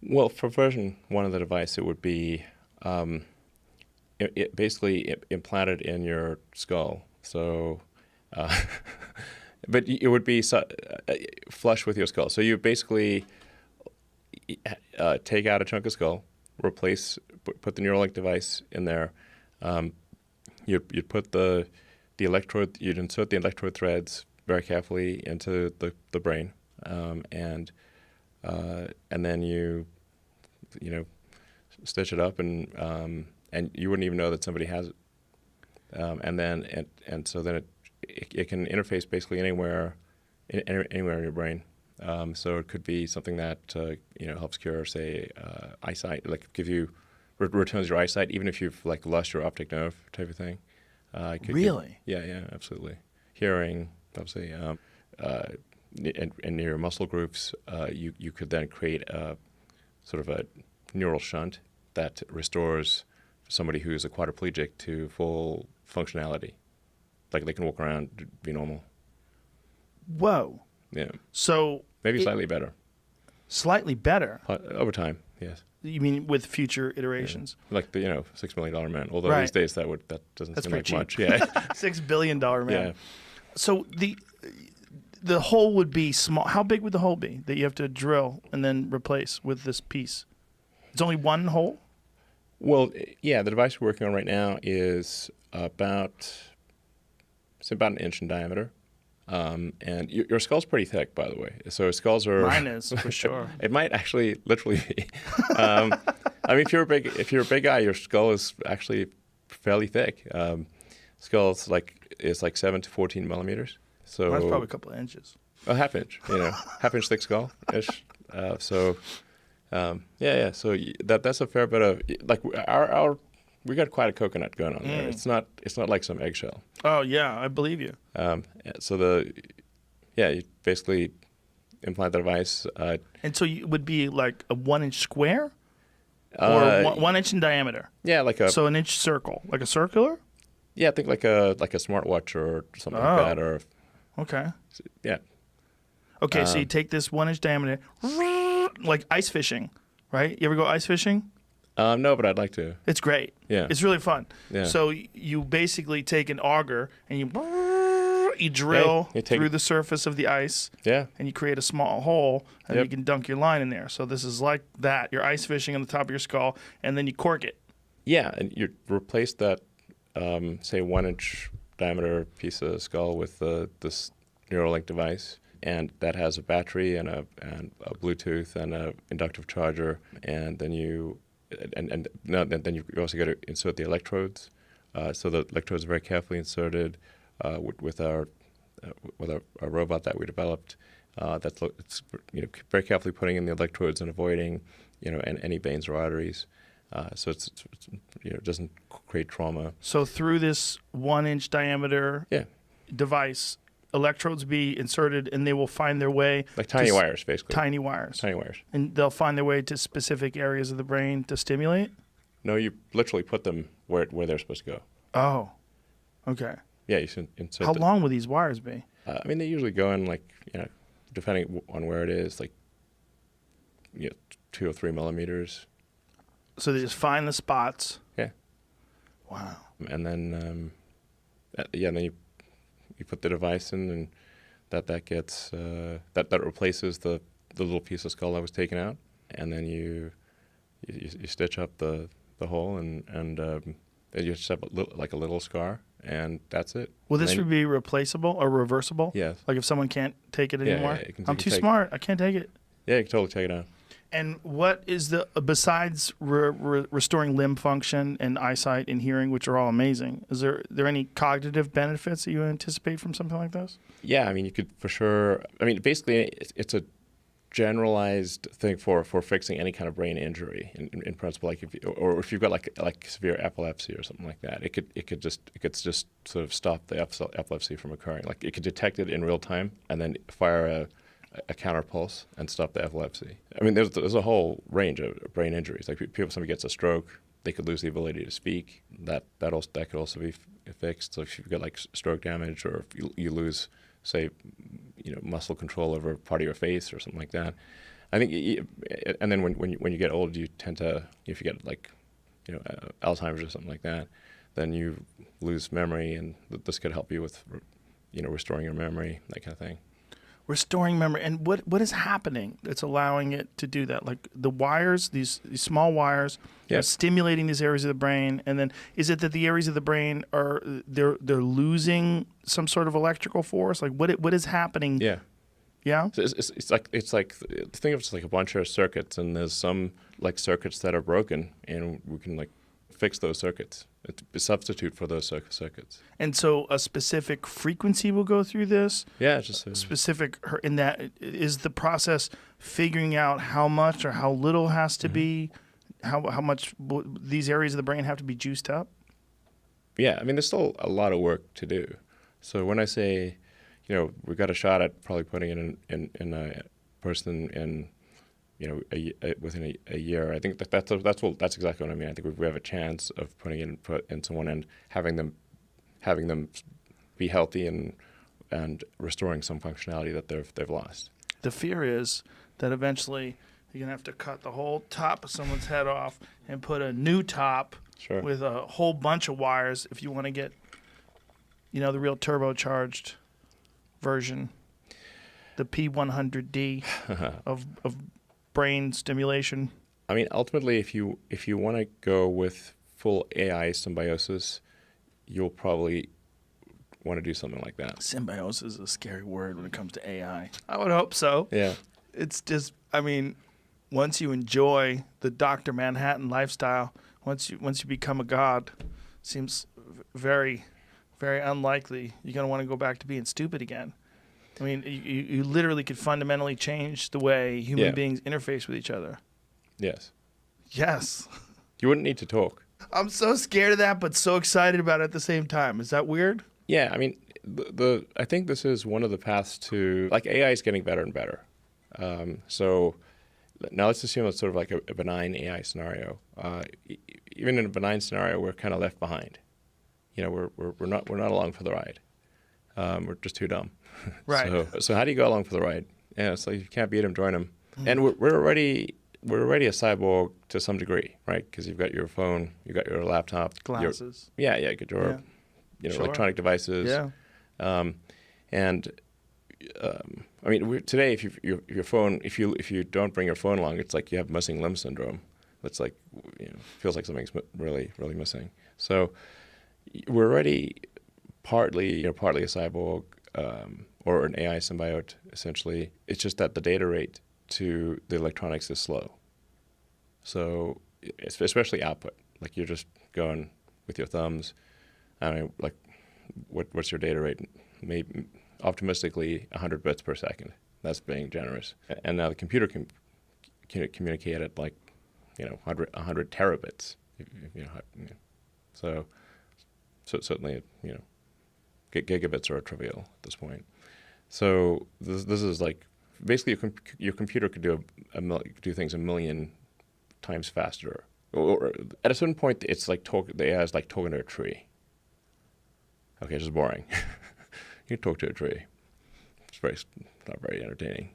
Well, for version 1 of the device, it would be basically implanted in your skull. So, uh, but it would be flush with your skull. So you basically take out a chunk of skull, put the Neuralink device in there. You'd put the electrode, you'd insert the electrode threads very carefully into the brain, and then you stitch it up, and you wouldn't even know that somebody has it. So then it can interface basically anywhere in your brain. So it could be something that helps cure, say, eyesight, like returns your eyesight, even if you've like lost your optic nerve type of thing. Really? Yeah, absolutely. Hearing, obviously, in your muscle groups, you could then create a sort of a neural shunt that restores somebody who's a quadriplegic to full functionality. Like they can walk around, be normal. Whoa. Yeah. So maybe slightly better. Slightly better? Over time, yes. You mean with future iterations? Yeah. Like the $6 million man. Although right. these days that doesn't That's seem like cheap. much. Yeah. $6 billion man. Yeah. So the hole would be small. How big would the hole be that you have to drill and then replace with this piece? It's only one hole? Well, yeah. The device we're working on right now is about an inch in diameter. And your skull's pretty thick, by the way. So skulls are. Mine is, for sure. It might actually literally be. I mean, if you're a big guy, your skull is actually fairly thick. Skull's is 7 to 14 millimeters. So that's probably a couple of inches. A half inch, half inch thick skull ish. Yeah. So that's a fair bit of we got quite a coconut going on there. It's not like some eggshell. Oh yeah, I believe you. So you basically implant the device. And so it would be like a 1 inch square, or 1 inch in diameter. Yeah, so an inch circle, like a circular. Yeah, I think like a smartwatch or something like that, or. Okay. Yeah. Okay, so you take this 1 inch diameter, like ice fishing, right? You ever go ice fishing? No, but I'd like to. It's great. Yeah. It's really fun. Yeah. So you basically take an auger and you drill through the surface of the ice. Yeah. And you create a small hole, and Yep. you can dunk your line in there. So this is like that. You're ice fishing on the top of your skull, and then you cork it. Yeah, and you replace that, say, 1 inch diameter piece of skull with this Neuralink device, and that has a battery and a Bluetooth and a inductive charger, and then you also got to insert the electrodes. So the electrodes are very carefully inserted with our robot that we developed. It's very carefully putting in the electrodes and avoiding any veins or arteries. So it doesn't create trauma. So through this 1 inch diameter device, electrodes be inserted, and they will find their way like tiny wires, basically. Tiny wires. Tiny wires. And they'll find their way to specific areas of the brain to stimulate? No, you literally put them where they're supposed to go. Oh, okay. Yeah, you should insert. How long will these wires be? I mean, they usually go in depending on where it is, 2 or 3 millimeters. So they just find the spots. Yeah. Wow. And then, then you put the device in, and that gets that replaces the little piece of skull that was taken out, and then you stitch up the hole, and then you just have a little scar, and that's it. Will this be replaceable or reversible? Yes. Like if someone can't take it anymore? Yeah, I'm too smart. I can't take it. Yeah, you can totally take it out. And what is besides restoring limb function and eyesight and hearing, which are all amazing, is there any cognitive benefits that you anticipate from something like this? Yeah, I mean, you could for sure. I mean, basically, it's a generalized thing for fixing any kind of brain injury. In principle, like if you've got like severe epilepsy or something like that, it could just sort of stop the epilepsy from occurring. Like it could detect it in real time and then fire a counter pulse and stop the epilepsy. I mean, there's a whole range of brain injuries. Like somebody gets a stroke, they could lose the ability to speak. That could also be fixed. So if you've got like stroke damage, or if you lose, say, muscle control over part of your face or something like that, I think, and then when you get old, you tend to, if you get like, Alzheimer's or something like that, then you lose memory, and this could help you with, restoring your memory, that kind of thing. Restoring memory. And what is happening that's allowing it to do that? Like the wires, these small wires, Yeah. are stimulating these areas of the brain, and then is it that the areas of the brain they're losing some sort of electrical force? Like what is happening? Yeah. Yeah. So it's like think of it as like a bunch of circuits, and there's some like circuits that are broken, and we can like fix those circuits. It's a substitute for those circuits. And so a specific frequency will go through this. Yeah, it's just Specific in that is the process figuring out how much or how little has to be, how much these areas of the brain have to be juiced up. Yeah, I mean, there's still a lot of work to do. So when I say, we got a shot at probably putting in a person in, within a year, I think that's exactly what I mean. I think we have a chance of putting in someone and having them be healthy and restoring some functionality that they've lost. The fear is that eventually you're gonna have to cut the whole top of someone's head off and put a new top Sure. with a whole bunch of wires if you want to get, the real turbocharged version, the P100D of brain stimulation. I mean, ultimately, if you want to go with full AI symbiosis, you'll probably want to do something like that. Symbiosis is a scary word when it comes to AI. I would hope so. Yeah. It's just, I mean, once you enjoy the Dr. Manhattan lifestyle, once you become a god, seems very, very unlikely you're going to want to go back to being stupid again. I mean, you literally could fundamentally change the way human beings interface with each other. Yes. Yes. You wouldn't need to talk. I'm so scared of that, but so excited about it at the same time. Is that weird? Yeah, I mean, I think this is one of the paths to, like, AI is getting better and better. So now let's assume it's sort of like a benign AI scenario. Even in a benign scenario, we're kind of left behind. We're not along for the ride. We're just too dumb. Right. So how do you go along for the ride? Yeah, so if you can't beat him, join him. And we're already a cyborg to some degree, right? Because you've got your phone, you've got your laptop, Glasses. You got your Sure. electronic devices. Yeah. I mean, today, if your phone, if you don't bring your phone along, it's like you have missing limb syndrome. It's like feels like something's really really missing. So we're already partly a cyborg or an AI symbiote essentially. It's just that the data rate to the electronics is slow. So especially output, like you're just going with your thumbs. I mean, like what's your data rate? Maybe optimistically 100 bits per second. That's being generous. And now the computer can communicate at like 100 terabits. So certainly gigabits are trivial at this point. So this is like basically your computer could do things a million times faster. Or at a certain point, it's like the AI is like talking to a tree. Okay, it's just boring. You can talk to a tree. It's not very entertaining.